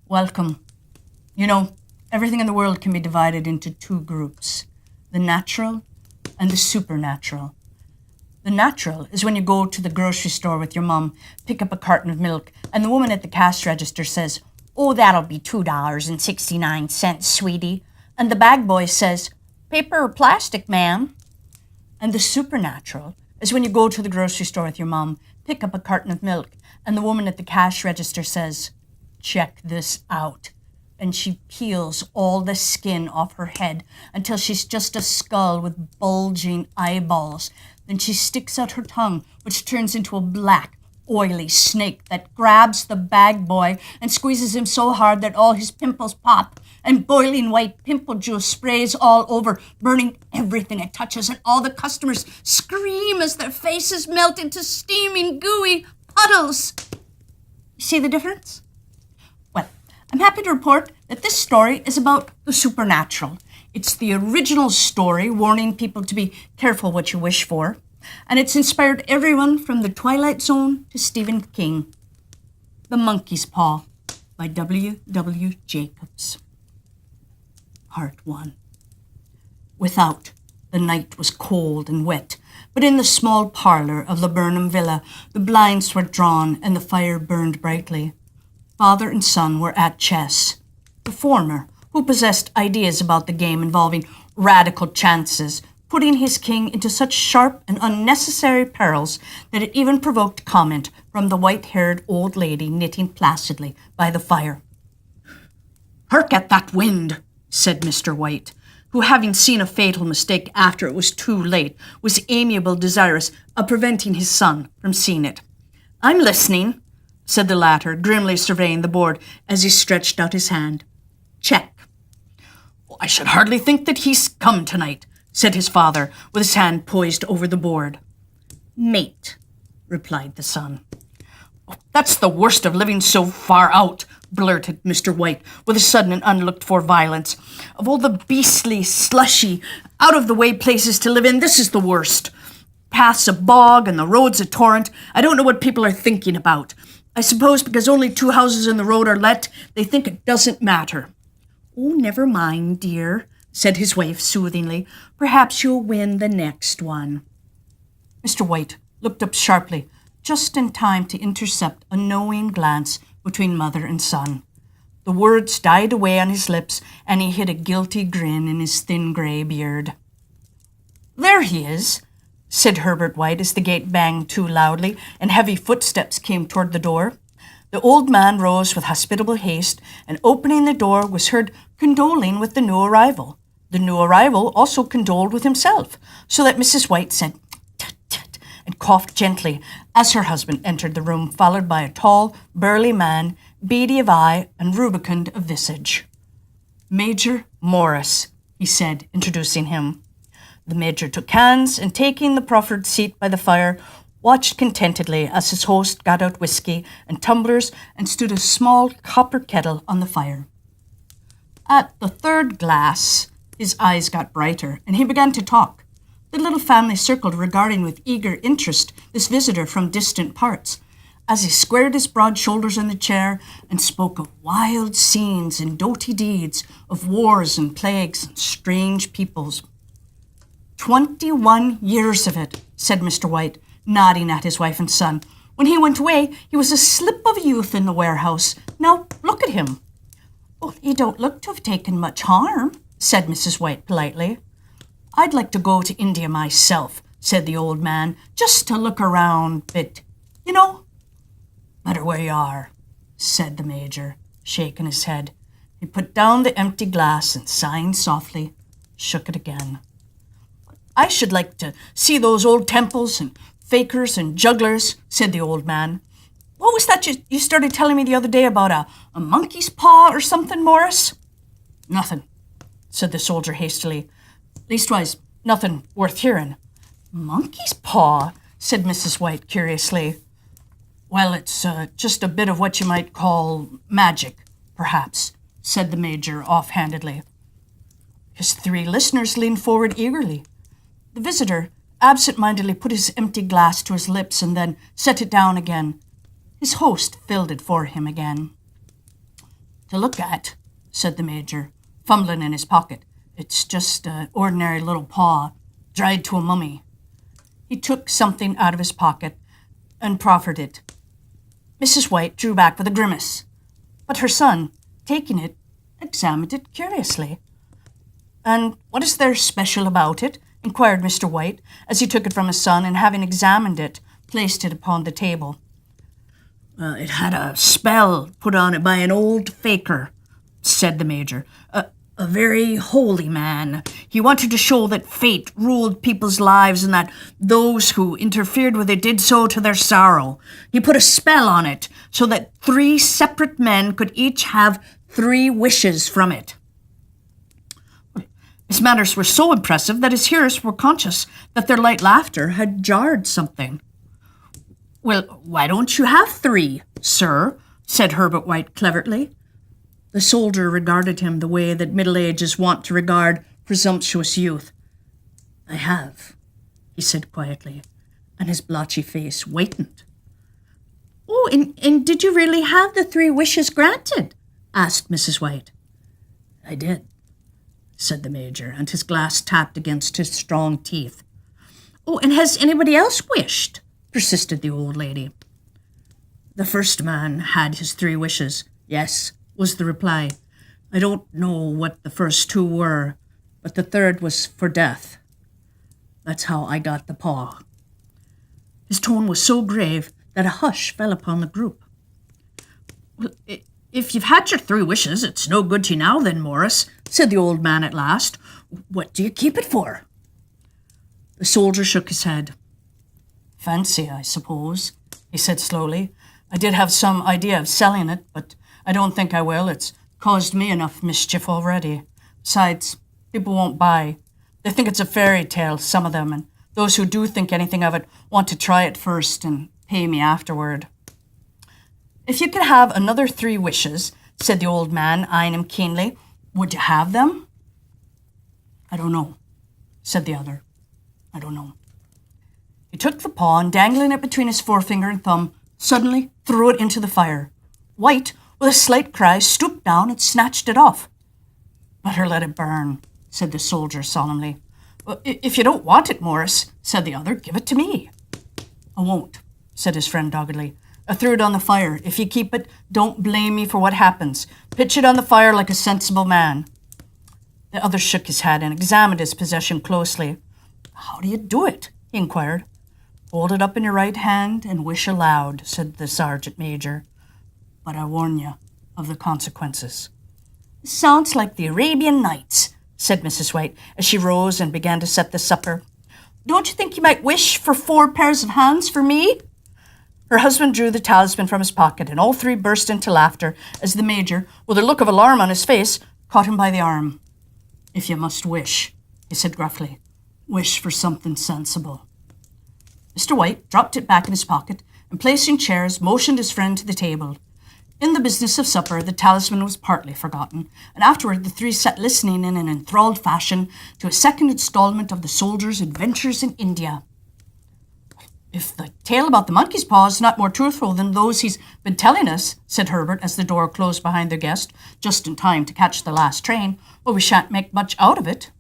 Welcome. You know, everything in the world can be divided into two groups, the natural and the supernatural. The natural is when you go to the grocery store with your mom, pick up a carton of milk, and the woman at the cash register says, "Oh, that'll be $2.69, sweetie." And the bag boy says, "Paper or plastic, ma'am?" And the supernatural is when you go to the grocery store with your mom, pick up a carton of milk, and the woman at the cash register says, "Check this out." And she peels all the skin off her head until she's just a skull with bulging eyeballs. Then she sticks out her tongue, which turns into a black, oily snake that grabs the bag boy and squeezes him so hard that all his pimples pop, and boiling white pimple juice sprays all over, burning everything it touches, and all the customers scream as their faces melt into steaming, gooey puddles. You see the difference? Well, I'm happy to report that this story is about the supernatural. It's the original story warning people to be careful what you wish for, and it's inspired everyone from The Twilight Zone to Stephen King. The Monkey's Paw by W. W. Jacobs. Part 1. Without, the night was cold and wet, but in the small parlour of Laburnum Villa, the blinds were drawn and the fire burned brightly. Father and son were at chess. The former, who possessed ideas about the game involving radical chances, putting his king into such sharp and unnecessary perils that it even provoked comment from the white-haired old lady knitting placidly by the fire. "Hark at that wind," said Mr. White, who, having seen a fatal mistake after it was too late, was amiably desirous of preventing his son from seeing it. "I'm listening," said the latter, grimly surveying the board as he stretched out his hand. "Check." "I should hardly think that he's come tonight," said his father, with his hand poised over the board. "Mate," replied the son. "That's the worst of living so far out," blurted Mr. White, with a sudden and unlooked-for violence. "Of all the beastly, slushy, out-of-the-way places to live in, this is the worst. Paths a bog and the road's a torrent. I don't know what people are thinking about. I suppose because only 2 houses in the road are let, they think it doesn't matter." "Oh, never mind, dear," said his wife soothingly. "Perhaps you'll win the next one." Mr. White looked up sharply, just in time to intercept a knowing glance between mother and son. The words died away on his lips, and he hid a guilty grin in his thin grey beard. "There he is," said Herbert White as the gate banged too loudly and heavy footsteps came toward the door. The old man rose with hospitable haste, and opening the door was heard condoling with the new arrival. The new arrival also condoled with himself, so that Mrs. White said, "Tut, tut," and coughed gently as her husband entered the room, followed by a tall, burly man, beady of eye and rubicund of visage. "Major Morris," he said, introducing him. The major took hands, and taking the proffered seat by the fire, watched contentedly as his host got out whiskey and tumblers and stood a small copper kettle on the fire. At the third glass, his eyes got brighter, and he began to talk. The little family circled, regarding with eager interest this visitor from distant parts, as he squared his broad shoulders in the chair and spoke of wild scenes and doughty deeds, of wars and plagues and strange peoples. 21 years of it," said Mr. White, nodding at his wife and son. "When he went away, he was a slip of a youth in the warehouse. Now look at him." "Well, he don't look to have taken much harm," said Mrs. White politely. "I'd like to go to India myself," said the old man, "just to look around, but, you know." "Better where you are," said the major, shaking his head. He put down the empty glass and, sighing softly, shook it again. "I should like to see those old temples and fakers and jugglers," said the old man. "What was that you started telling me the other day about a monkey's paw or something, Morris?" "Nothing," said the soldier hastily. "Leastwise, nothing worth hearing." "Monkey's paw?" said Mrs. White curiously. "Well, it's just a bit of what you might call magic, perhaps," said the major offhandedly. His 3 listeners leaned forward eagerly. The visitor absent-mindedly put his empty glass to his lips and then set it down again. His host filled it for him again. to look at," said the Major, fumbling in his pocket. "It's just an ordinary little paw, dried to a mummy." He took something out of his pocket and proffered it. Mrs. White drew back with a grimace, but her son, taking it, examined it curiously. "And what is there special about it?" inquired Mr. White, as he took it from his son and, having examined it, placed it upon the table. "It had a spell put on it by an old faker," said the Major. A very holy man. He wanted to show that fate ruled people's lives and that those who interfered with it did so to their sorrow. He put a spell on it so that 3 separate men could each have 3 wishes from it. His manners were so impressive that his hearers were conscious that their light laughter had jarred something. "Well, why don't you have 3, sir?" said Herbert White cleverly. The soldier regarded him the way that Middle Age is wont to regard presumptuous youth. "I have," he said quietly, and his blotchy face whitened. "Oh, and did you really have the 3 wishes granted?" asked Mrs. White. "I did," said the Major, and his glass tapped against his strong teeth. "Oh, and has anybody else wished?" persisted the old lady. "The first man had his 3 wishes, yes," was the reply. "I don't know what the first 2 were, but the 3rd was for death. That's how I got the paw." His tone was so grave that a hush fell upon the group. "Well, if you've had your 3 wishes, it's no good to you now then, Morris," said the old man at last. "What do you keep it for?" The soldier shook his head. "Fancy, I suppose," he said slowly. "I did have some idea of selling it, but I don't think I will. It's caused me enough mischief already. Besides, people won't buy. They think it's a fairy tale, some of them, and those who do think anything of it want to try it first and pay me afterward." "If you could have another 3 wishes," said the old man, eyeing him keenly, "would you have them?" "I don't know," said the other. "I don't know." He took the paw and, dangling it between his forefinger and thumb, suddenly threw it into the fire. White, with a slight cry, stooped down and snatched it off. "Better let it burn," said the soldier solemnly. "If you don't want it, Morris," said the other, "give it to me." "I won't," said his friend doggedly. "I threw it on the fire. If you keep it, don't blame me for what happens. Pitch it on the fire like a sensible man." The other shook his head and examined his possession closely. "How do you do it?" he inquired. "Hold it up in your right hand and wish aloud," said the sergeant major. "But I warn you of the consequences." "Sounds like the Arabian Nights," said Mrs. White, as she rose and began to set the supper. "Don't you think you might wish for 4 pairs of hands for me?" Her husband drew the talisman from his pocket, and all 3 burst into laughter as the Major, with a look of alarm on his face, caught him by the arm. "If you must wish," he said gruffly, "wish for something sensible." Mr. White dropped it back in his pocket and, placing chairs, motioned his friend to the table. In the business of supper, the talisman was partly forgotten, and afterward the 3 sat listening in an enthralled fashion to a second installment of the soldier's adventures in India. "If the tale about the monkey's paw is not more truthful than those he's been telling us," said Herbert, as the door closed behind their guest, just in time to catch the last train, "well, we shan't make much out of it."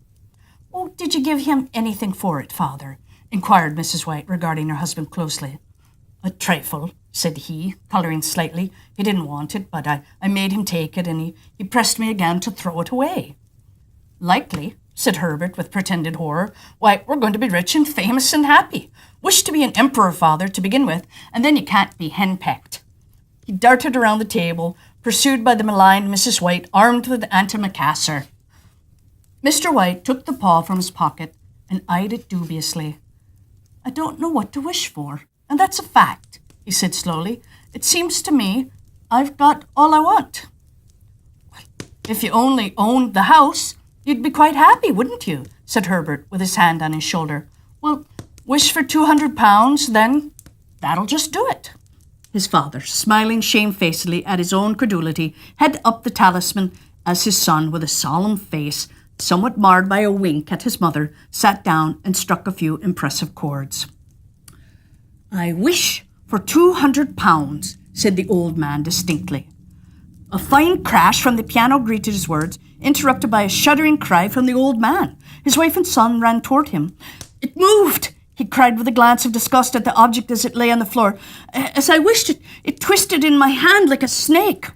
"Oh, did you give him anything for it, father?" inquired Mrs. White, regarding her husband closely. "A trifle," said he, colouring slightly. "He didn't want it, but I made him take it, and he pressed me again to throw it away." "Likely," said Herbert, with pretended horror. "Why, we're going to be rich and famous and happy. Wish to be an emperor, father, to begin with, and then you can't be henpecked." He darted around the table, pursued by the maligned Mrs. White, armed with antimacassar. Mr. White took the paw from his pocket and eyed it dubiously. "I don't know what to wish for, and that's a fact," he said slowly. "It seems to me I've got all I want." "If you only owned the house, you'd be quite happy, wouldn't you?" said Herbert, with his hand on his shoulder. "Well, wish for £200, then that'll just do it." His father, smiling shamefacedly at his own credulity, held up the talisman as his son, with a solemn face, somewhat marred by a wink at his mother, sat down and struck a few impressive chords. "I wish for £200, said the old man distinctly. A fine crash from the piano greeted his words, interrupted by a shuddering cry from the old man. His wife and son ran toward him. "It moved!" he cried with a glance of disgust at the object as it lay on the floor. "As I wished it twisted in my hand like a snake."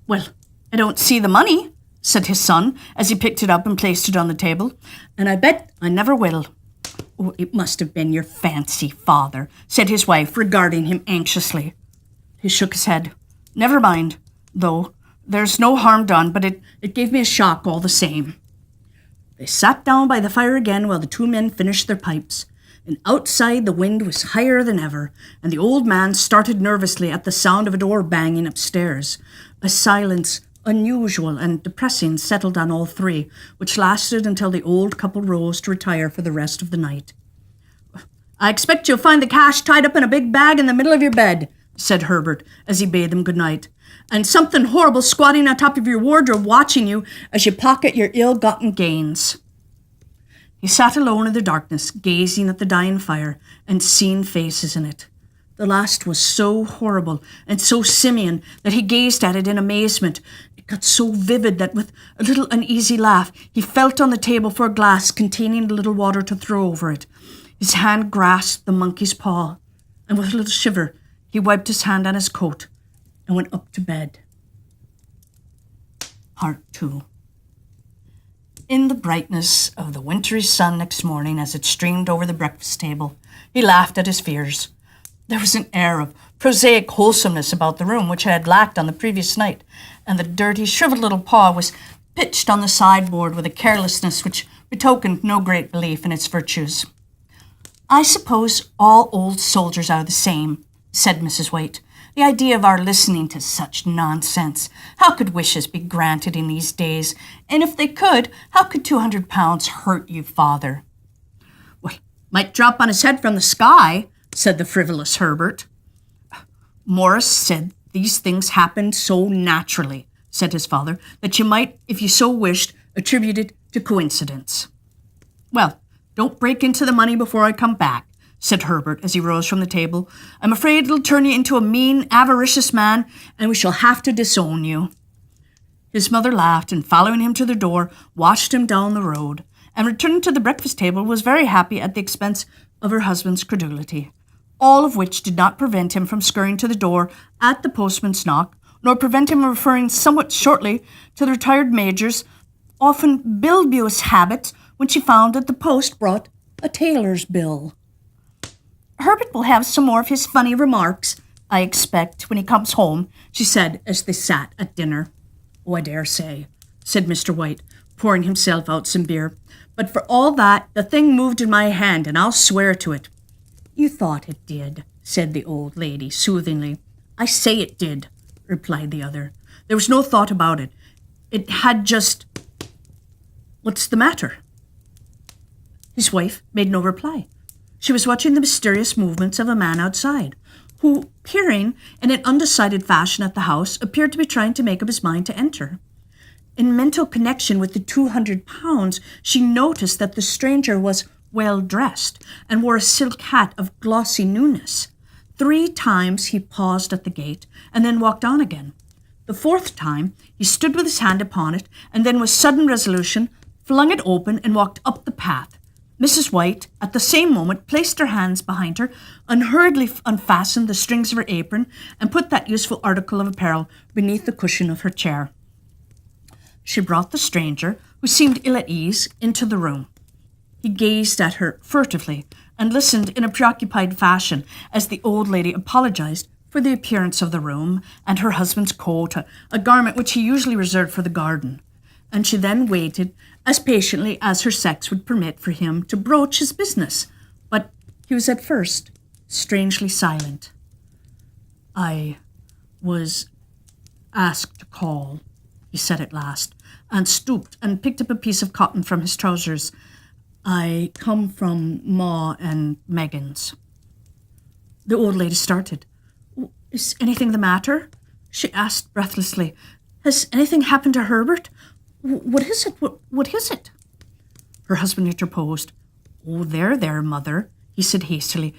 "Well, I don't see the money," said his son as he picked it up and placed it on the table. "And I bet I never will." "Oh, it must have been your fancy, father," said his wife, regarding him anxiously. He shook his head. "Never mind, though. There's no harm done, but it gave me a shock all the same." They sat down by the fire again while the two men finished their pipes. And outside the wind was higher than ever, and the old man started nervously at the sound of a door banging upstairs. A silence unusual and depressing settled on all three, which lasted until the old couple rose to retire for the rest of the night. "I expect you'll find the cash tied up in a big bag in the middle of your bed," said Herbert as he bade them good night, "and something horrible squatting on top of your wardrobe watching you as you pocket your ill-gotten gains." He sat alone in the darkness, gazing at the dying fire and seeing faces in it. The last was so horrible and so simian that he gazed at it in amazement. It got so vivid that with a little uneasy laugh, he felt on the table for a glass containing a little water to throw over it. His hand grasped the monkey's paw, and with a little shiver, he wiped his hand on his coat and went up to bed. Part 2. In the brightness of the wintry sun next morning as it streamed over the breakfast table, he laughed at his fears. There was an air of prosaic wholesomeness about the room which it had lacked on the previous night, and the dirty, shriveled little paw was pitched on the sideboard with a carelessness which betokened no great belief in its virtues. "I suppose all old soldiers are the same," said Mrs. White. "The idea of our listening to such nonsense. How could wishes be granted in these days? And if they could, how could £200 hurt you, father?" "Well, might drop on his head from the sky," said the frivolous Herbert. "Morris said these things happened so naturally," said his father, "that you might, if you so wished, attribute it to coincidence." "Well, don't break into the money before I come back," said Herbert as he rose from the table. "I'm afraid it'll turn you into a mean, avaricious man, and we shall have to disown you." His mother laughed, and following him to the door, watched him down the road, and returning to the breakfast table, was very happy at the expense of her husband's credulity. All of which did not prevent him from scurrying to the door at the postman's knock, nor prevent him referring somewhat shortly to the retired major's often bilbious habit when she found that the post brought a tailor's bill. "Herbert will have some more of his funny remarks, I expect, when he comes home," she said as they sat at dinner. "Oh, I dare say," said Mr. White, pouring himself out some beer. "But for all that, the thing moved in my hand, and I'll swear to it." "You thought it did," said the old lady soothingly. "I say it did," replied the other. "There was no thought about it. It had just... What's the matter?" His wife made no reply. She was watching the mysterious movements of a man outside, who, peering in an undecided fashion at the house, appeared to be trying to make up his mind to enter. In mental connection with the £200, she noticed that the stranger was well-dressed and wore a silk hat of glossy newness. 3 times he paused at the gate and then walked on again. The 4th time he stood with his hand upon it and then with sudden resolution flung it open and walked up the path. Mrs. White, at the same moment, placed her hands behind her, unhurriedly unfastened the strings of her apron, and put that useful article of apparel beneath the cushion of her chair. She brought the stranger, who seemed ill at ease, into the room. He gazed at her furtively and listened in a preoccupied fashion as the old lady apologized for the appearance of the room and her husband's coat, a garment which he usually reserved for the garden. And she then waited as patiently as her sex would permit for him to broach his business. But he was at first strangely silent. "I was asked to call," he said at last, and stooped and picked up a piece of cotton from his trousers. "I come from Ma and Megan's." The old lady started. "Is anything the matter?" she asked breathlessly. "Has anything happened to Herbert? What is it? What is it?" Her husband interposed. "Oh, there, mother," he said hastily.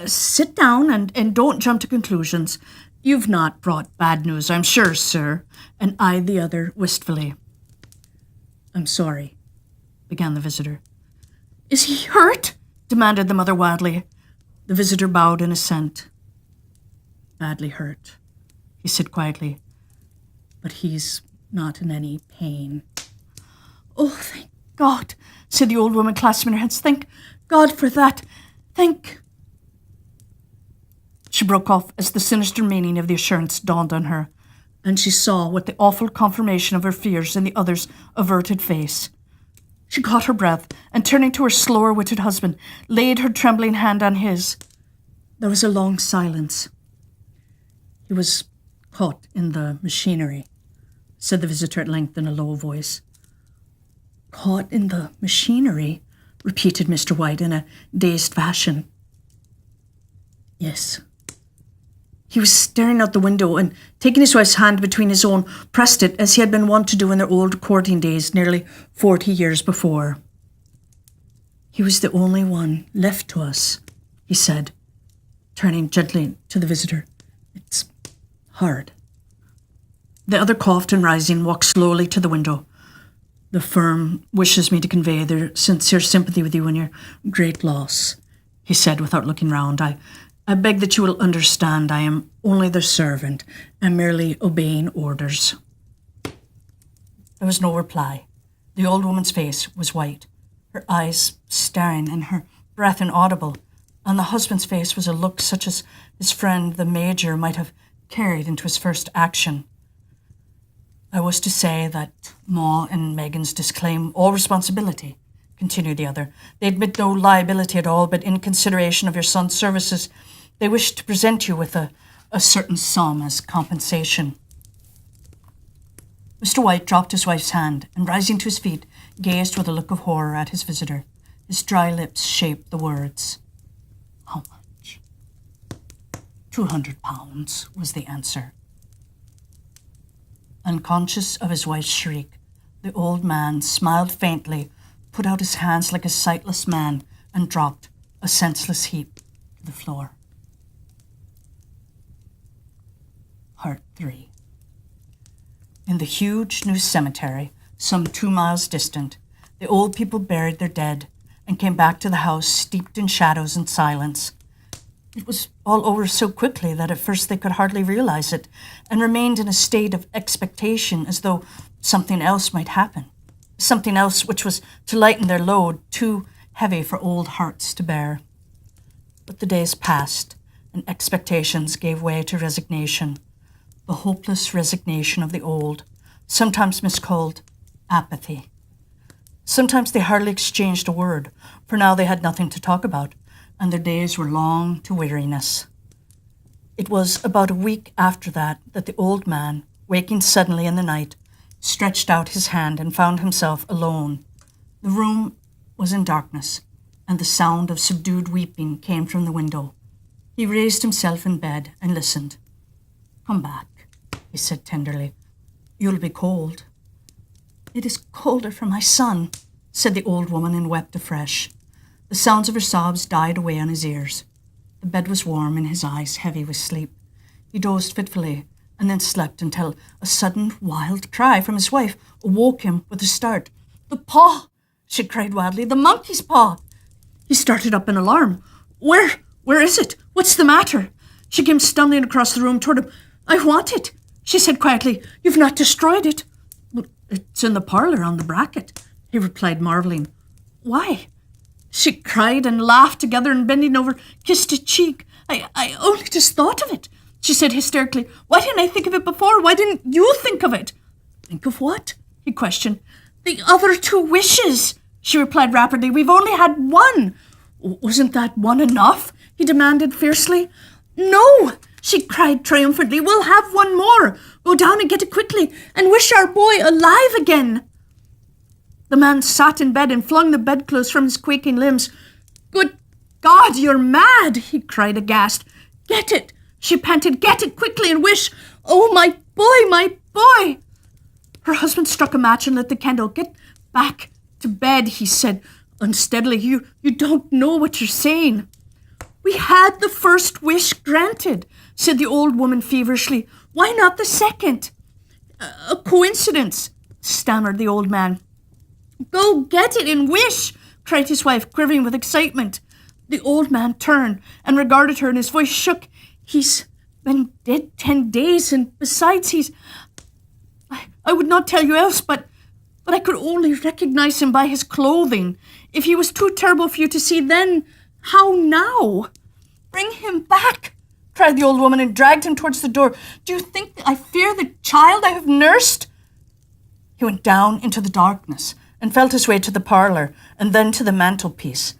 Sit down and don't jump to conclusions. You've not brought bad news, I'm sure, sir, and eyed the other wistfully. I'm sorry, began the visitor. Is he hurt? Demanded the mother wildly. The visitor bowed in assent. Badly hurt, he said quietly, but he's not in any pain. Oh, thank God, said the old woman, clasping her hands. Thank God for that. Thank... She broke off as the sinister meaning of the assurance dawned on her, and she saw with the awful confirmation of her fears in the other's averted face. She caught her breath, and turning to her slower-witted husband, laid her trembling hand on his. There was a long silence. He was caught in the machinery, said the visitor at length in a low voice. Caught in the machinery, repeated Mr. White in a dazed fashion. Yes. He was staring out the window and, taking his wife's hand between his own, pressed it as he had been wont to do in their old courting days nearly 40 years before. He was the only one left to us, he said, turning gently to the visitor. It's hard. The other coughed and, rising, walked slowly to the window. The firm wishes me to convey their sincere sympathy with you in your great loss, he said without looking round. I beg that you will understand I am only their servant and merely obeying orders. There was no reply. The old woman's face was white, her eyes staring and her breath inaudible. On the husband's face was a look such as his friend the Major might have carried into his first action. I was to say that Ma and Megan's disclaim all responsibility, continued the other. They admit no liability at all, but in consideration of your son's services, they wish to present you with a certain sum as compensation. Mr. White dropped his wife's hand and, rising to his feet, gazed with a look of horror at his visitor. His dry lips shaped the words. How much? £200 was the answer. Unconscious of his wife's shriek, the old man smiled faintly, put out his hands like a sightless man, and dropped, a senseless heap, to the floor. Part 3. In the huge new cemetery, some 2 miles distant, the old people buried their dead and came back to the house steeped in shadows and silence. It was all over so quickly that at first they could hardly realize it, and remained in a state of expectation as though something else might happen, something else which was to lighten their load, too heavy for old hearts to bear. But the days passed, and expectations gave way to resignation, the hopeless resignation of the old, sometimes miscalled apathy. Sometimes they hardly exchanged a word, for now they had nothing to talk about, and their days were long to weariness. It was about a week after that the old man, waking suddenly in the night, stretched out his hand and found himself alone. The room was in darkness, and the sound of subdued weeping came from the window. He raised himself in bed and listened. Come back, he said tenderly. You'll be cold. It is colder for my son, said the old woman, and wept afresh. The sounds of her sobs died away on his ears. The bed was warm and his eyes heavy with sleep. He dozed fitfully and then slept until a sudden wild cry from his wife awoke him with a start. The paw, she cried wildly, the monkey's paw. He started up in alarm. Where is it? What's the matter? She came stumbling across the room toward him. I want it, she said quietly. You've not destroyed it. Well, it's in the parlour on the bracket, he replied, marvelling. Why? She cried and laughed together and, bending over, kissed his cheek. I only just thought of it, she said hysterically. Why didn't I think of it before? Why didn't you think of it? Think of what? He questioned. The other 2 wishes, she replied rapidly. We've only had one. Wasn't that one enough? He demanded fiercely. No, she cried triumphantly. We'll have one more. Go down and get it quickly and wish our boy alive again. The man sat in bed and flung the bedclothes from his quaking limbs. Good God, you're mad, he cried aghast. Get it, she panted. Get it quickly and wish. Oh, my boy, my boy. Her husband struck a match and lit the candle. Get back to bed, he said unsteadily. You don't know what you're saying. We had the first wish granted, said the old woman feverishly. Why not the second? A coincidence, stammered the old man. Go get it and wish, cried his wife, quivering with excitement. The old man turned and regarded her, and his voice shook. He's been dead 10 days, and besides, I would not tell you else, but I could only recognize him by his clothing. If he was too terrible for you to see then, how now? Bring him back, cried the old woman, and dragged him towards the door. Do you think that I fear the child I have nursed? He went down into the darkness and felt his way to the parlour and then to the mantelpiece.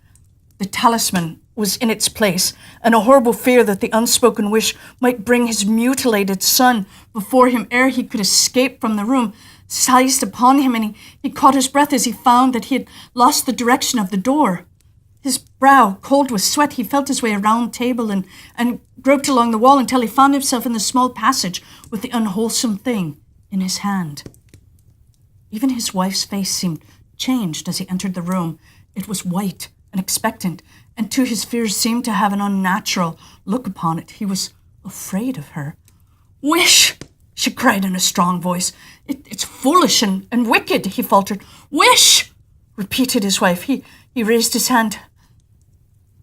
The talisman was in its place, and a horrible fear that the unspoken wish might bring his mutilated son before him ere he could escape from the room seized upon him, and he caught his breath as he found that he had lost the direction of the door. His brow cold with sweat, he felt his way around the table and groped along the wall until he found himself in the small passage with the unwholesome thing in his hand. Even his wife's face seemed changed as he entered the room. It was white and expectant, and to his fears seemed to have an unnatural look upon it. He was afraid of her. Wish, she cried in a strong voice. It's foolish and wicked, he faltered. Wish, repeated his wife. He raised his hand.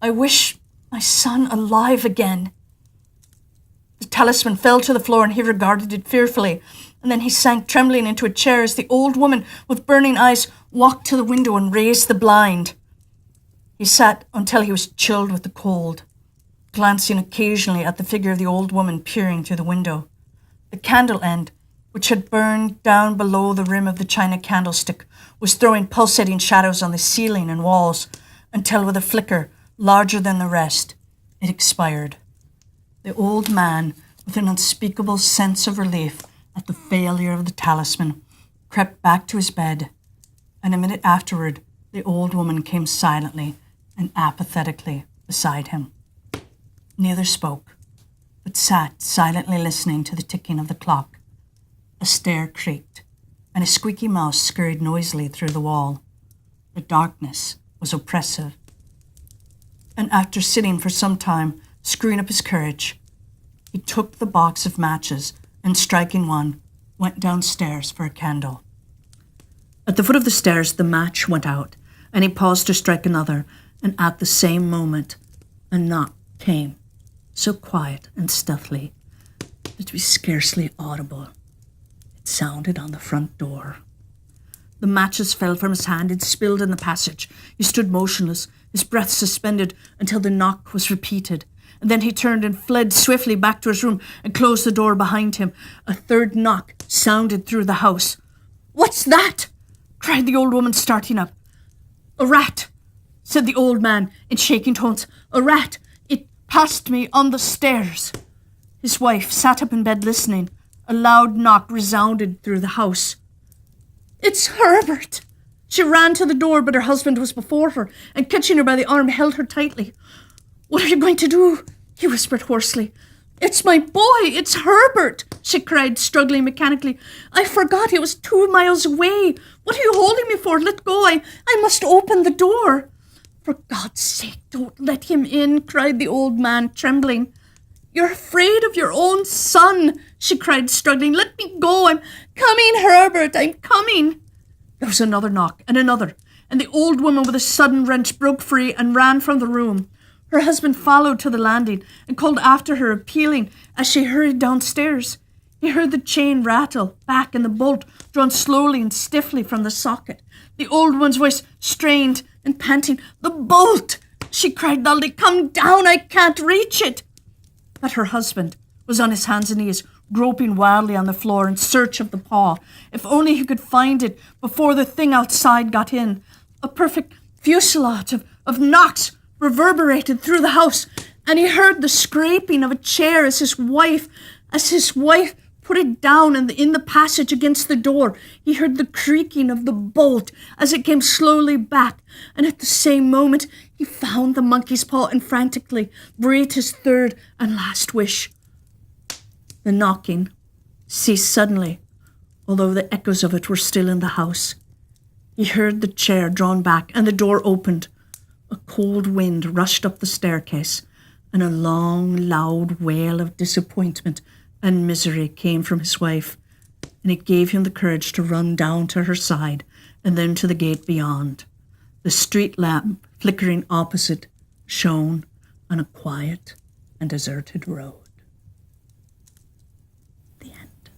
I wish my son alive again. The talisman fell to the floor, and he regarded it fearfully, and then he sank trembling into a chair as the old woman with burning eyes walked to the window and raised the blind. He sat until he was chilled with the cold, glancing occasionally at the figure of the old woman peering through the window. The candle end, which had burned down below the rim of the china candlestick, was throwing pulsating shadows on the ceiling and walls until, with a flicker larger than the rest, it expired. The old man, with an unspeakable sense of relief at the failure of the talisman, crept back to his bed, and a minute afterward the old woman came silently and apathetically beside him. Neither spoke, but sat silently listening to the ticking of the clock. A stair creaked, and a squeaky mouse scurried noisily through the wall. The darkness was oppressive, and after sitting for some time, screwing up his courage, he took the box of matches and, striking one, went downstairs for a candle. At the foot of the stairs, the match went out, and he paused to strike another, and at the same moment, a knock came, so quiet and stealthily that it was scarcely audible. It sounded on the front door. The matches fell from his hand and spilled in the passage. He stood motionless, his breath suspended until the knock was repeated, and then he turned and fled swiftly back to his room and closed the door behind him. A third knock sounded through the house. "What's that?" cried the old woman, starting up. "A rat," said the old man in shaking tones. "A rat. It passed me on the stairs." His wife sat up in bed listening. A loud knock resounded through the house. "It's Herbert!" She ran to the door, but her husband was before her, and catching her by the arm, held her tightly. "What are you going to do?" he whispered hoarsely. "It's my boy! It's Herbert!" she cried, struggling mechanically. "I forgot he was 2 miles away. What are you holding me for? Let go! I must open the door." "For God's sake, don't let him in," cried the old man, trembling. "You're afraid of your own son," she cried, struggling. "Let me go. I'm coming, Herbert. I'm coming." There was another knock, and another, and the old woman with a sudden wrench broke free and ran from the room. Her husband followed to the landing and called after her, appealing as she hurried downstairs. He heard the chain rattle back and the bolt drawn slowly and stiffly from the socket. The old woman's voice strained and panting. "The bolt!" she cried loudly. "Come down, I can't reach it." But her husband was on his hands and knees, groping wildly on the floor in search of the paw. If only he could find it before the thing outside got in. A perfect fusillade of knocks reverberated through the house, and he heard the scraping of a chair as his wife put it down in the passage against the door. He heard the creaking of the bolt as it came slowly back, and at the same moment he found the monkey's paw and frantically breathed his third and last wish. The knocking ceased suddenly, although the echoes of it were still in the house. He heard the chair drawn back and the door opened. A cold wind rushed up the staircase, and a long, loud wail of disappointment and misery came from his wife, and it gave him the courage to run down to her side and then to the gate beyond. The street lamp, flickering opposite, shone on a quiet and deserted road. The end.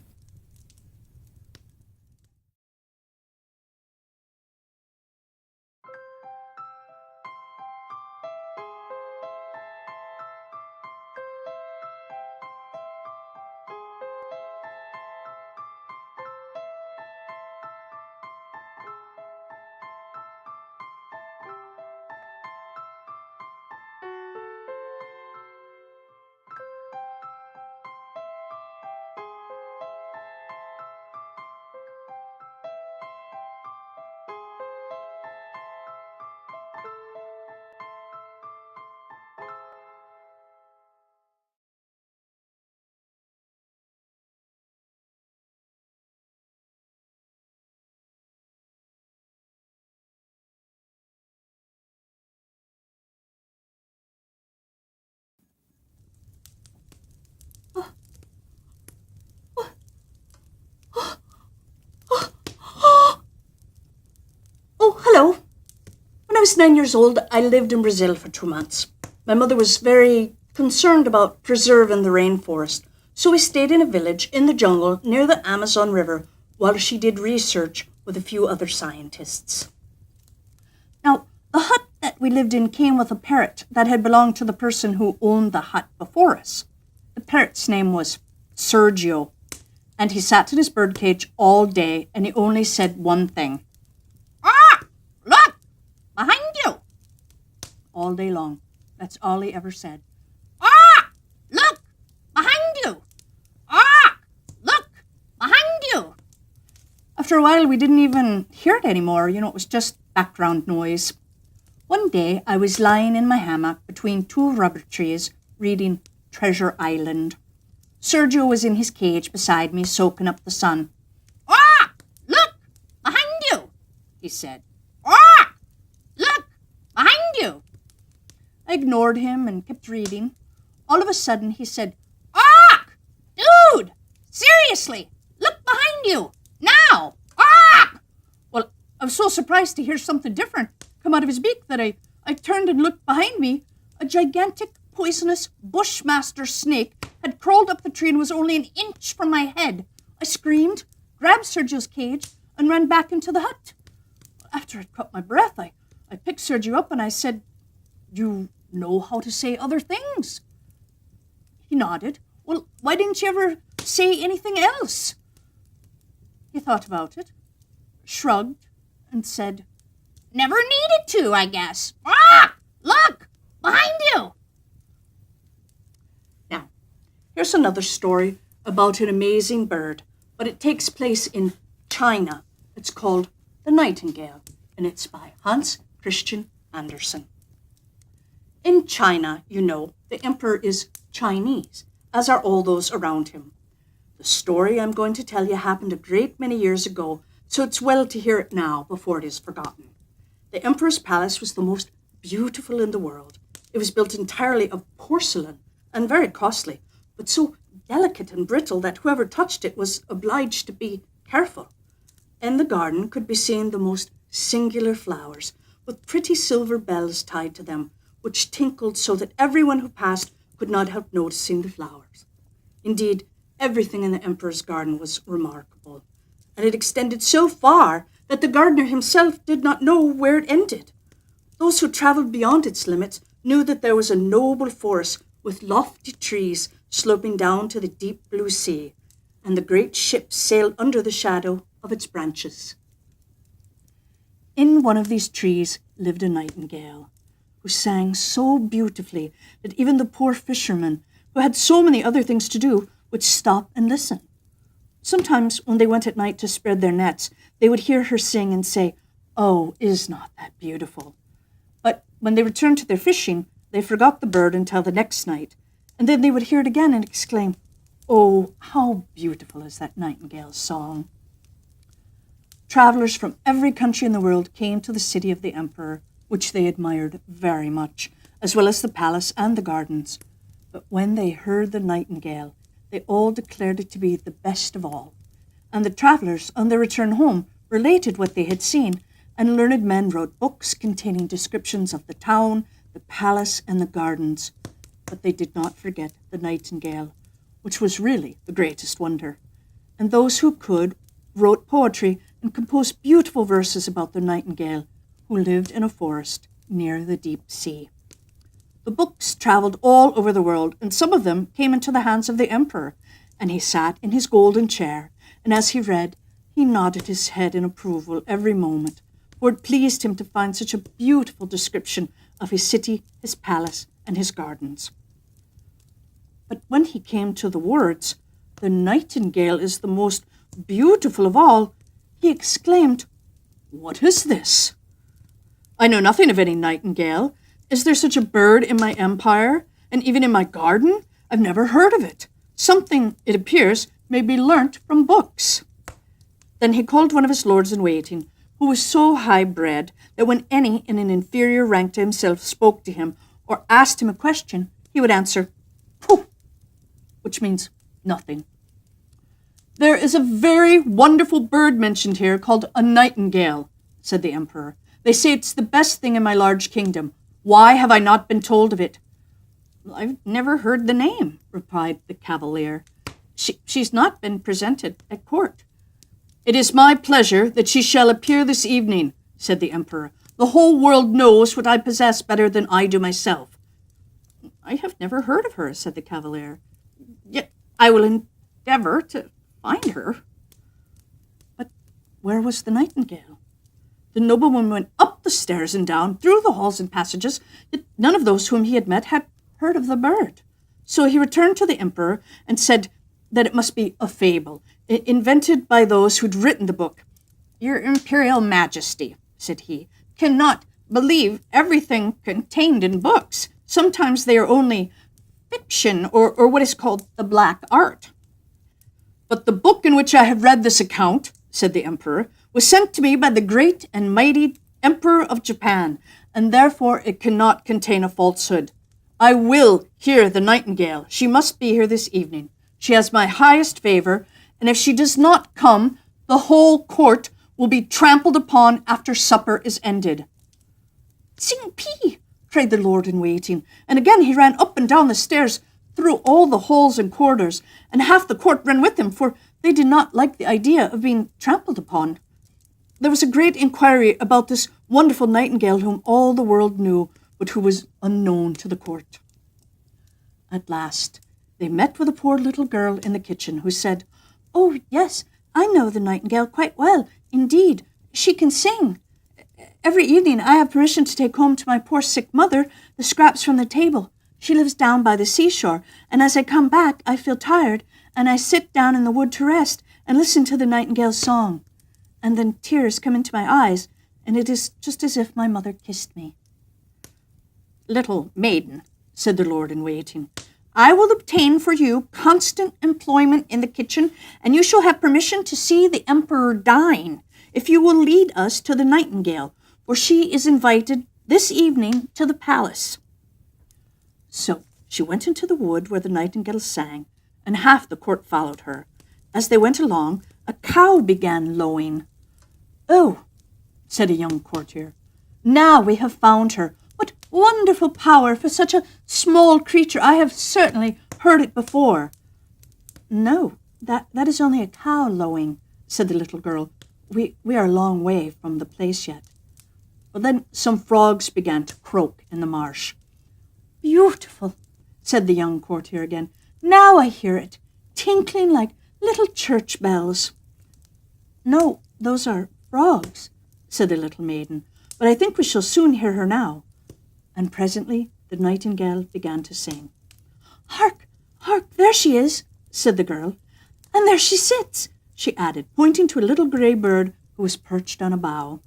Oh, hello. When I was 9 years old, I lived in Brazil for 2 months. My mother was very concerned about preserving the rainforest, so we stayed in a village in the jungle near the Amazon River while she did research with a few other scientists. Now, the hut that we lived in came with a parrot that had belonged to the person who owned the hut before us. The parrot's name was Sergio, and he sat in his birdcage all day, and he only said one thing. "Ah, look, behind you!" All day long. That's all he ever said. "Ah, look, behind you! Ah, look, behind you!" After a while, we didn't even hear it anymore. It was just background noise. One day, I was lying in my hammock between two rubber trees, reading Treasure Island. Sergio was in his cage beside me, soaking up the sun. "Ah, look, behind you," he said. "Ah, look, behind you." I ignored him and kept reading. All of a sudden, he said, "Ah, dude, seriously, look behind you, now, ah!" Well, I was so surprised to hear something different come out of his beak that I turned and looked behind me. A gigantic, poisonous bushmaster snake had crawled up the tree and was only an inch from my head. I screamed, grabbed Sergio's cage, and ran back into the hut. After I'd caught my breath, I picked Sergio up and I said, "You know how to say other things?" He nodded. "Well, why didn't you ever say anything else?" He thought about it, shrugged, and said, "Never needed to, I guess. Ah, look, behind you." Now, here's another story about an amazing bird, but it takes place in China. It's called The Nightingale, and it's by Hans Christian Andersen. In China, the emperor is Chinese, as are all those around him. The story I'm going to tell you happened a great many years ago, so it's well to hear it now before it is forgotten. The emperor's palace was the most beautiful in the world. It was built entirely of porcelain and very costly, but so delicate and brittle that whoever touched it was obliged to be careful. In the garden could be seen the most singular flowers, with pretty silver bells tied to them, which tinkled so that everyone who passed could not help noticing the flowers. Indeed, everything in the emperor's garden was remarkable, and it extended so far that the gardener himself did not know where it ended. Those who travelled beyond its limits knew that there was a noble forest with lofty trees sloping down to the deep blue sea, and the great ships sailed under the shadow of its branches. In one of these trees lived a nightingale, who sang so beautifully that even the poor fishermen, who had so many other things to do, would stop and listen. Sometimes when they went at night to spread their nets, they would hear her sing and say, "Oh, is not that beautiful?" But when they returned to their fishing, they forgot the bird until the next night, and then they would hear it again and exclaim, "Oh, how beautiful is that nightingale's song." Travelers from every country in the world came to the city of the emperor, which they admired very much, as well as the palace and the gardens. But when they heard the nightingale, they all declared it to be the best of all. And the travellers, on their return home, related what they had seen, and learned men wrote books containing descriptions of the town, the palace, and the gardens. But they did not forget the nightingale, which was really the greatest wonder. And those who could wrote poetry and composed beautiful verses about the nightingale, who lived in a forest near the deep sea. The books travelled all over the world, and some of them came into the hands of the emperor, and he sat in his golden chair, and as he read, he nodded his head in approval every moment, for it pleased him to find such a beautiful description of his city, his palace, and his gardens. But when he came to the words, "The nightingale is the most beautiful of all," he exclaimed, "What is this? I know nothing of any nightingale. Is there such a bird in my empire, and even in my garden? I've never heard of it. Something, it appears, may be learnt from books." Then he called one of his lords-in-waiting, who was so high-bred that when any in an inferior rank to himself spoke to him or asked him a question, he would answer, "Pooh," which means nothing. "There is a very wonderful bird mentioned here called a nightingale," said the emperor. "They say it's the best thing in my large kingdom. Why have I not been told of it?" "I've never heard the name," replied the cavalier. She's not been presented at court." "It is my pleasure that she shall appear this evening," said the emperor. "The whole world knows what I possess better than I do myself." "I have never heard of her," said the cavalier. "Yet I will endeavor to find her." But where was the nightingale? The nobleman went up the stairs and down, through the halls and passages, yet none of those whom he had met had heard of the bird. So he returned to the emperor and said that it must be a fable, invented by those who'd written the book. "Your imperial majesty," said he, "cannot believe everything contained in books. Sometimes they are only fiction or what is called the black art." "But the book in which I have read this account," said the emperor, "was sent to me by the great and mighty Emperor of Japan, and therefore it cannot contain a falsehood. I will hear the nightingale. She must be here this evening. She has my highest favor, and if she does not come, the whole court will be trampled upon after supper is ended." "Tsing Pi!" cried the lord-in-waiting, and again he ran up and down the stairs, through all the halls and corridors, and half the court ran with him, for they did not like the idea of being trampled upon. There was a great inquiry about this wonderful nightingale whom all the world knew, but who was unknown to the court. At last, they met with a poor little girl in the kitchen who said, "Oh, yes, I know the nightingale quite well. Indeed, she can sing. Every evening I have permission to take home to my poor sick mother the scraps from the table. She lives down by the seashore, and as I come back I feel tired, and I sit down in the wood to rest and listen to the nightingale's song. And then tears come into my eyes, and it is just as if my mother kissed me." "Little maiden," said the lord-in-waiting, "I will obtain for you constant employment in the kitchen, and you shall have permission to see the emperor dine, if you will lead us to the nightingale, for she is invited this evening to the palace." So she went into the wood where the nightingale sang, and half the court followed her. As they went along, a cow began lowing. "Oh," said a young courtier, "now we have found her. What wonderful power for such a small creature! I have certainly heard it before." "No, that is only a cow lowing," said the little girl. We are a long way from the place yet." But then some frogs began to croak in the marsh. "Beautiful," said the young courtier again. "Now I hear it, tinkling like little church bells." "No, those are frogs," said the little maiden, "but I think we shall soon hear her now." And presently the nightingale began to sing. "Hark, hark, there she is," said the girl. "And there she sits," she added, pointing to a little grey bird who was perched on a bough.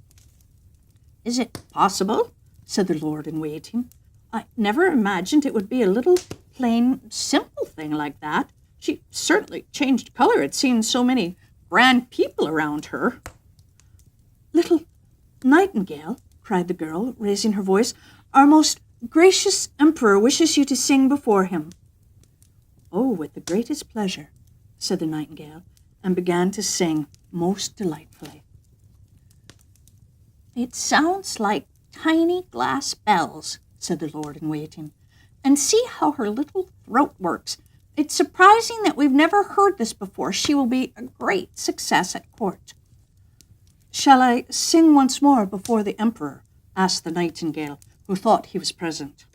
"Is it possible?" said the lord-in-waiting. "I never imagined it would be a little plain, simple thing like that. She certainly changed color at seeing so many grand people around her." "Little nightingale," cried the girl, raising her voice, "our most gracious Emperor wishes you to sing before him." "Oh, with the greatest pleasure," said the nightingale, and began to sing most delightfully. "It sounds like tiny glass bells," said the lord-in-waiting. "And see how her little throat works. It's surprising that we've never heard this before. She will be a great success at court." "Shall I sing once more before the emperor?" asked the nightingale, who thought he was present.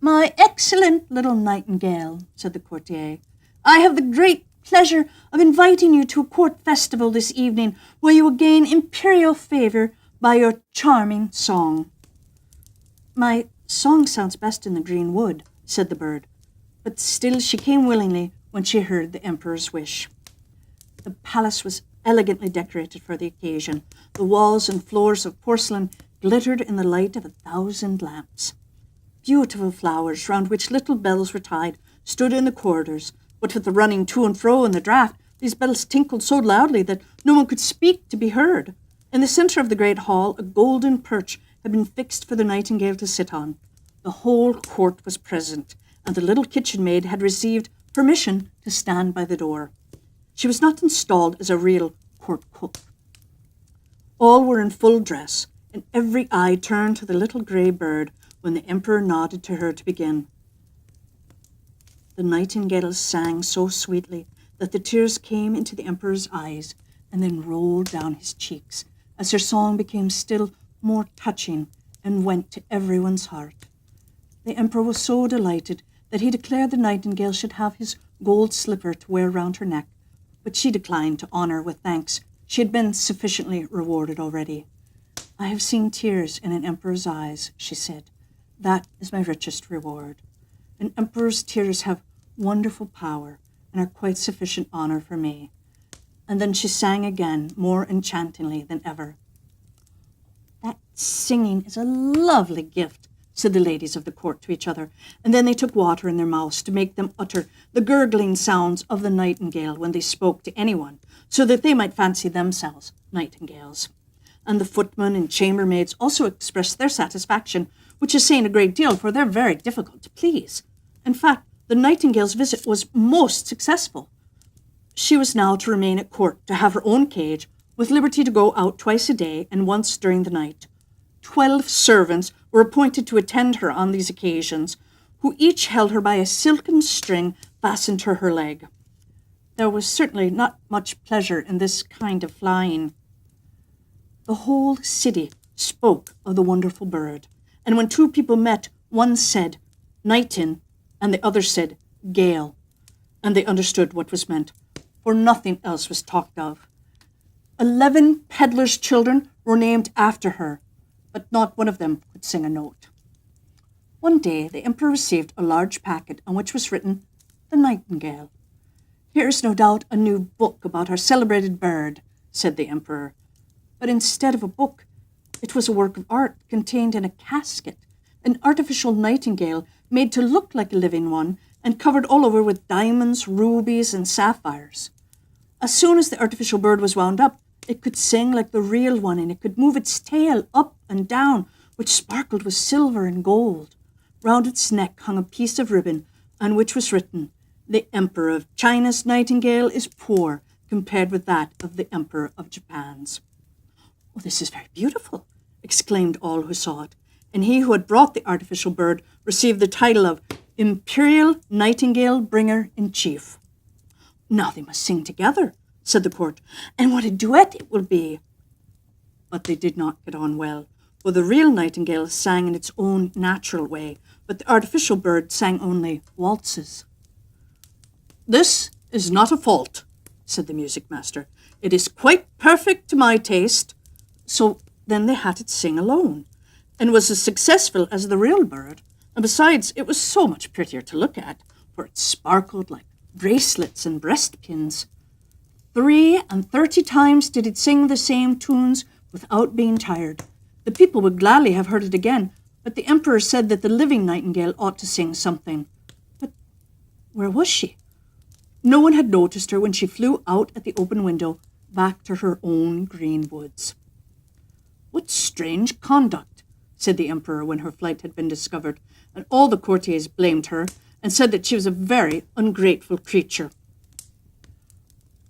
"My excellent little nightingale," said the courtier, "I have the great pleasure of inviting you to a court festival this evening, where you will gain imperial favor by your charming song." "My song sounds best in the green wood," said the bird, but still she came willingly when she heard the emperor's wish. The palace was elegantly decorated for the occasion. The walls and floors of porcelain glittered in the light of 1,000 lamps. Beautiful flowers, round which little bells were tied, stood in the corridors, but with the running to and fro in the draught, these bells tinkled so loudly that no one could speak to be heard. In the centre of the great hall, a golden perch had been fixed for the nightingale to sit on. The whole court was present, and the little kitchen maid had received permission to stand by the door. She was not installed as a real court cook. All were in full dress, and every eye turned to the little grey bird when the emperor nodded to her to begin. The nightingale sang so sweetly that the tears came into the emperor's eyes and then rolled down his cheeks as her song became still more touching and went to everyone's heart. The emperor was so delighted that he declared the nightingale should have his gold slipper to wear round her neck, but she declined to honour with thanks. She had been sufficiently rewarded already. "I have seen tears in an emperor's eyes," she said. "That is my richest reward. An emperor's tears have wonderful power and are quite sufficient honour for me." And then she sang again, more enchantingly than ever. "That singing is a lovely gift," said the ladies of the court to each other, and then they took water in their mouths to make them utter the gurgling sounds of the nightingale when they spoke to anyone, so that they might fancy themselves nightingales. And the footmen and chambermaids also expressed their satisfaction, which is saying a great deal, for they're very difficult to please. In fact, the nightingale's visit was most successful. She was now to remain at court, to have her own cage, with liberty to go out twice a day and once during the night. 12 servants were appointed to attend her on these occasions, who each held her by a silken string fastened to her leg. There was certainly not much pleasure in this kind of flying. The whole city spoke of the wonderful bird, and when two people met, one said, "Nightin," and the other said, "Gale," and they understood what was meant, for nothing else was talked of. 11 peddlers' children were named after her, but not one of them could sing a note. One day the emperor received a large packet on which was written, "The Nightingale." "Here is no doubt a new book about our celebrated bird," said the emperor. But instead of a book, it was a work of art contained in a casket, an artificial nightingale made to look like a living one and covered all over with diamonds, rubies, and sapphires. As soon as the artificial bird was wound up, it could sing like the real one, and it could move its tail up and down, which sparkled with silver and gold. Round its neck hung a piece of ribbon on which was written, "The Emperor of China's nightingale is poor compared with that of the Emperor of Japan's." "Oh, this is very beautiful," exclaimed all who saw it, and he who had brought the artificial bird received the title of Imperial Nightingale Bringer-in-Chief. "Now they must sing together," said the court, "and what a duet it will be." But they did not get on well, for the real nightingale sang in its own natural way, but the artificial bird sang only waltzes. "This is not a fault," said the music master. "It is quite perfect to my taste." So then they had it sing alone, and was as successful as the real bird, and besides, it was so much prettier to look at, for it sparkled like bracelets and breastpins. 33 times did it sing the same tunes without being tired. The people would gladly have heard it again, but the emperor said that the living nightingale ought to sing something. But where was she? No one had noticed her when she flew out at the open window back to her own green woods. "What strange conduct," said the emperor when her flight had been discovered, and all the courtiers blamed her and said that she was a very ungrateful creature.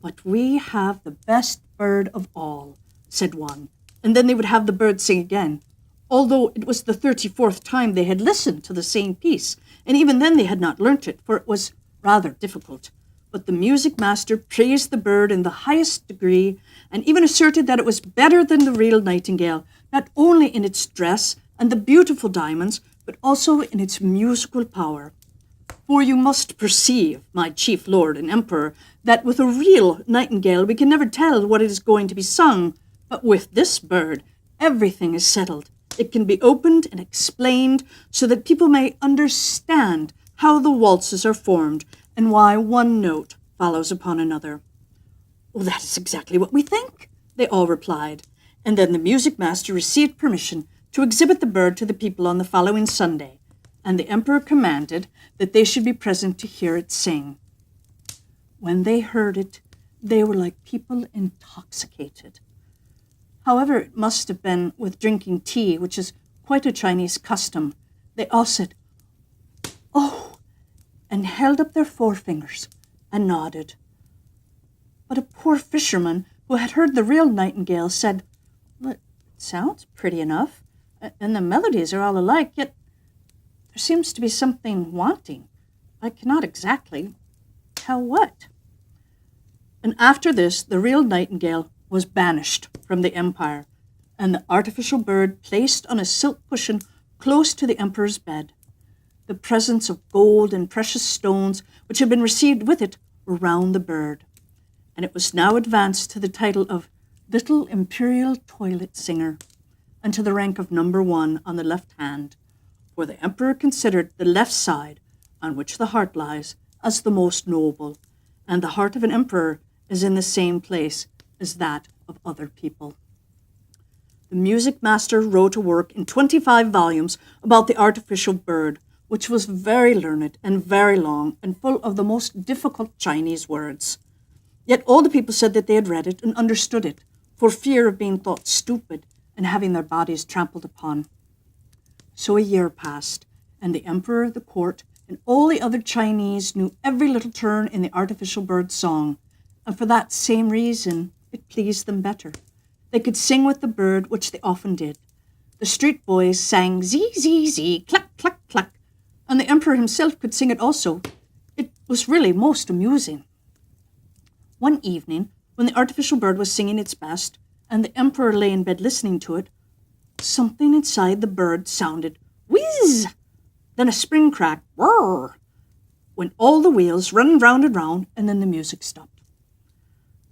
"But we have the best bird of all," said one, and then they would have the bird sing again, although it was the 34th time they had listened to the same piece, and even then they had not learnt it, for it was rather difficult. But the music master praised the bird in the highest degree, and even asserted that it was better than the real nightingale, not only in its dress and the beautiful diamonds, but also in its musical power. "For you must perceive, my chief lord and emperor, that with a real nightingale we can never tell what is going to be sung, but with this bird everything is settled. It can be opened and explained so that people may understand how the waltzes are formed and why one note follows upon another." "Well, that is exactly what we think," they all replied, and then the music master received permission to exhibit the bird to the people on the following Sunday, and the emperor commanded that they should be present to hear it sing. When they heard it, they were like people intoxicated. However, it must have been with drinking tea, which is quite a Chinese custom. They all said, "Oh," and held up their forefingers and nodded. But a poor fisherman who had heard the real nightingale said, "Well, it sounds pretty enough, and the melodies are all alike, yet there seems to be something wanting. I cannot exactly tell what." And after this, the real nightingale was banished from the empire, and the artificial bird placed on a silk cushion close to the emperor's bed. The presents of gold and precious stones which had been received with it were round the bird, and it was now advanced to the title of Little Imperial Toilet Singer, and to the rank of number 1 on the left hand, for the emperor considered the left side, on which the heart lies, as the most noble, and the heart of an emperor is in the same place as that of other people. The music master wrote a work in 25 volumes about the artificial bird, which was very learned and very long and full of the most difficult Chinese words. Yet all the people said that they had read it and understood it, for fear of being thought stupid and having their bodies trampled upon. So a year passed, and the emperor, the court, and all the other Chinese knew every little turn in the artificial bird's song, and for that same reason it pleased them better. They could sing with the bird, which they often did. The street boys sang zee, zee, zee, cluck, cluck, cluck, and the emperor himself could sing it also. It was really most amusing. One evening, when the artificial bird was singing its best, and the emperor lay in bed listening to it, something inside the bird sounded whiz, then a spring crack, whirr, went all the wheels running round and round, and then the music stopped.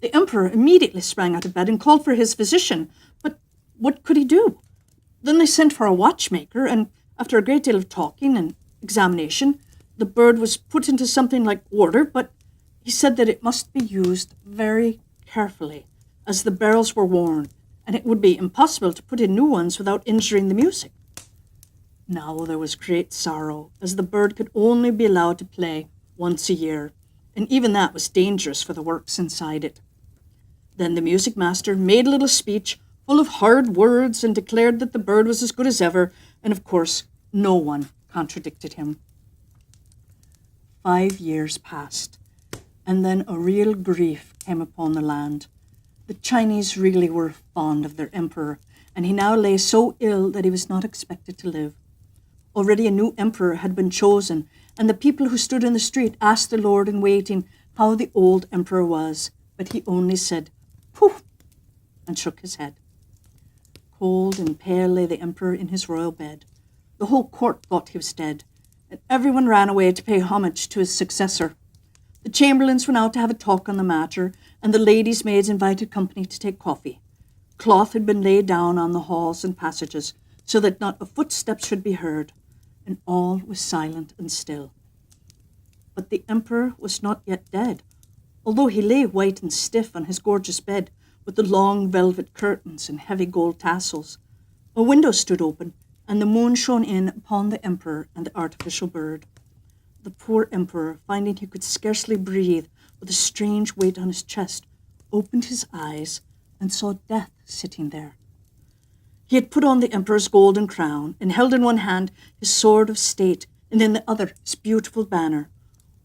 The emperor immediately sprang out of bed and called for his physician, but what could he do? Then they sent for a watchmaker, and after a great deal of talking and examination, the bird was put into something like order, but he said that it must be used very carefully, as the barrels were worn, and it would be impossible to put in new ones without injuring the music. Now there was great sorrow, as the bird could only be allowed to play once a year, and even that was dangerous for the works inside it. Then the music master made a little speech full of hard words and declared that the bird was as good as ever, and of course no one contradicted him. 5 years passed, and then a real grief came upon the land. The Chinese really were fond of their emperor, and he now lay so ill that he was not expected to live. Already a new emperor had been chosen, and the people who stood in the street asked the lord in waiting how the old emperor was, but he only said, "Pooh," and shook his head. Cold and pale lay the emperor in his royal bed. The whole court thought he was dead, and everyone ran away to pay homage to his successor. The chamberlains went out to have a talk on the matter, and the ladies' maids invited company to take coffee. Cloth had been laid down on the halls and passages, so that not a footstep should be heard, and all was silent and still. But the emperor was not yet dead, although he lay white and stiff on his gorgeous bed, with the long velvet curtains and heavy gold tassels. A window stood open, and the moon shone in upon the emperor and the artificial bird. The poor emperor, finding he could scarcely breathe with a strange weight on his chest, opened his eyes and saw death sitting there. He had put on the emperor's golden crown and held in one hand his sword of state and in the other his beautiful banner.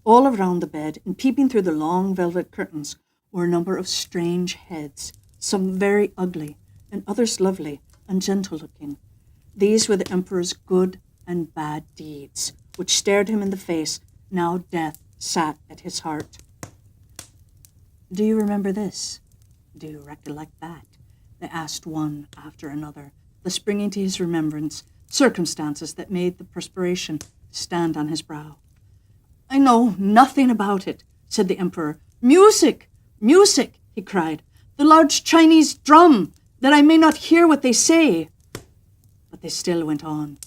All around the bed and peeping through the long velvet curtains were a number of strange heads, some very ugly and others lovely and gentle-looking. These were the emperor's good and bad deeds, which stared him in the face. Now death sat at his heart. "Do you remember this? Do you recollect that?" they asked one after another, thus bringing to his remembrance circumstances that made the perspiration stand on his brow. "I know nothing about it," said the emperor. "Music! Music!" he cried. "The large Chinese drum, that I may not hear what they say." But they still went on,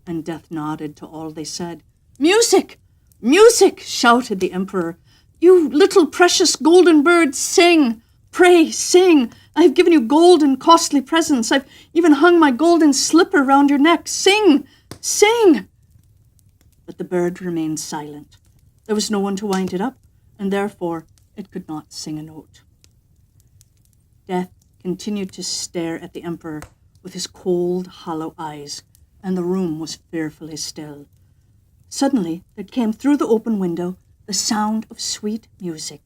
and death nodded to all they said. "Music! Music!" shouted the emperor. "You little precious golden bird, sing! Pray, sing! I have given you gold and costly presents. I've even hung my golden slipper round your neck. Sing! Sing!" But the bird remained silent. There was no one to wind it up, and therefore it could not sing a note. Death continued to stare at the emperor with his cold, hollow eyes, and the room was fearfully still. Suddenly there came through the open window the sound of sweet music.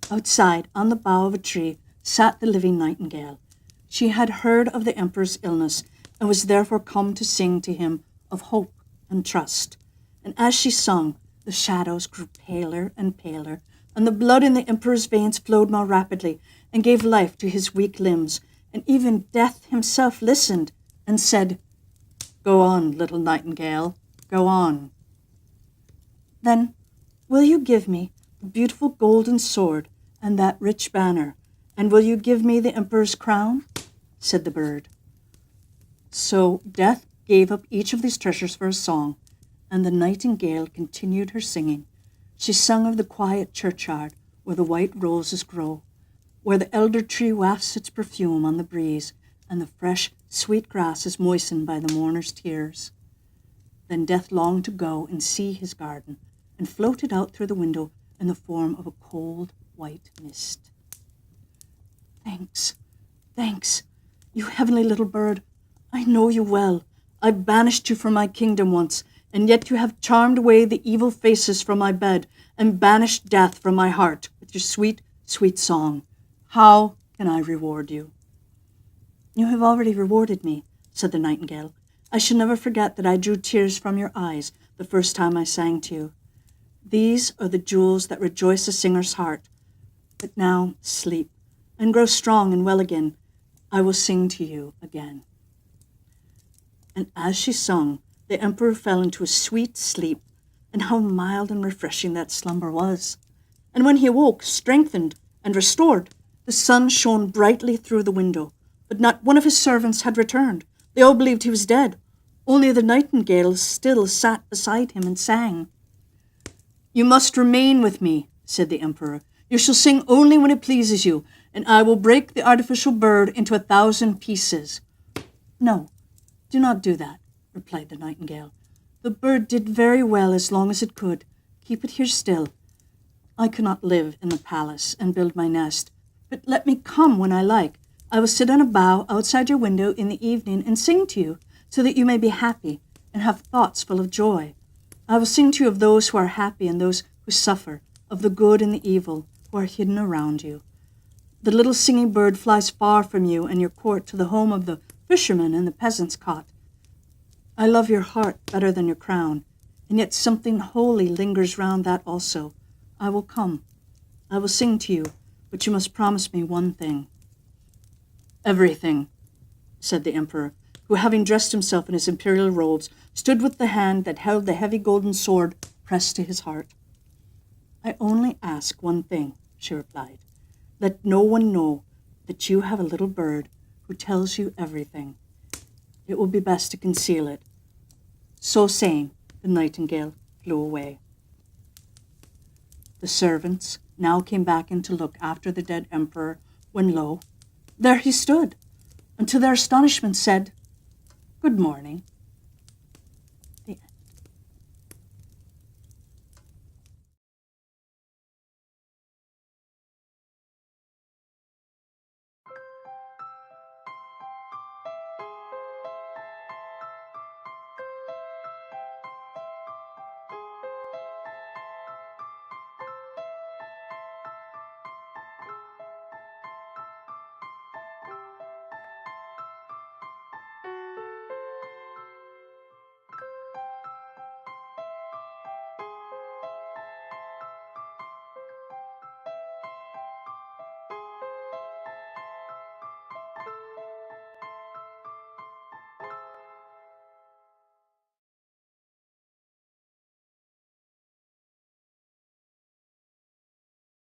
Outside, on the bough of a tree, sat the living nightingale. She had heard of the emperor's illness, and was therefore come to sing to him of hope and trust. And as she sung, the shadows grew paler and paler, and the blood in the emperor's veins flowed more rapidly, and gave life to his weak limbs. And even Death himself listened, and said, "Go on, little nightingale, go on." "Then will you give me the beautiful golden sword and that rich banner, and will you give me the emperor's crown?" said the bird. So Death gave up each of these treasures for a song, and the nightingale continued her singing. She sung of the quiet churchyard where the white roses grow, where the elder tree wafts its perfume on the breeze, and the fresh, sweet grass is moistened by the mourner's tears. Then Death longed to go and see his garden, and floated out through the window in the form of a cold, white mist. "Thanks, thanks, you heavenly little bird. I know you well. I banished you from my kingdom once, and yet you have charmed away the evil faces from my bed, and banished death from my heart with your sweet, sweet song. How can I reward you?" "You have already rewarded me," said the nightingale. "I shall never forget that I drew tears from your eyes the first time I sang to you. These are the jewels that rejoice a singer's heart. But now sleep, and grow strong and well again. I will sing to you again." And as she sung, the emperor fell into a sweet sleep, and how mild and refreshing that slumber was. And when he awoke, strengthened and restored, the sun shone brightly through the window, but not one of his servants had returned. They all believed he was dead. Only the nightingale still sat beside him and sang. "You must remain with me," said the emperor. "You shall sing only when it pleases you, and I will break the artificial bird into 1,000 pieces." "No, do not do that," replied the nightingale. "The bird did very well as long as it could. Keep it here still. I cannot live in the palace and build my nest, but let me come when I like. I will sit on a bough outside your window in the evening and sing to you, so that you may be happy and have thoughts full of joy. I will sing to you of those who are happy and those who suffer, of the good and the evil who are hidden around you. The little singing bird flies far from you and your court to the home of the fisherman and the peasant's cot. I love your heart better than your crown, and yet something holy lingers round that also. I will come. I will sing to you, but you must promise me one thing." "Everything," said the emperor, who, having dressed himself in his imperial robes, stood with the hand that held the heavy golden sword pressed to his heart. "I only ask one thing," she replied. "Let no one know that you have a little bird who tells you everything. It will be best to conceal it." So saying, the nightingale flew away. The servants now came back in to look after the dead emperor, when lo, there he stood, and to their astonishment said, "Good morning.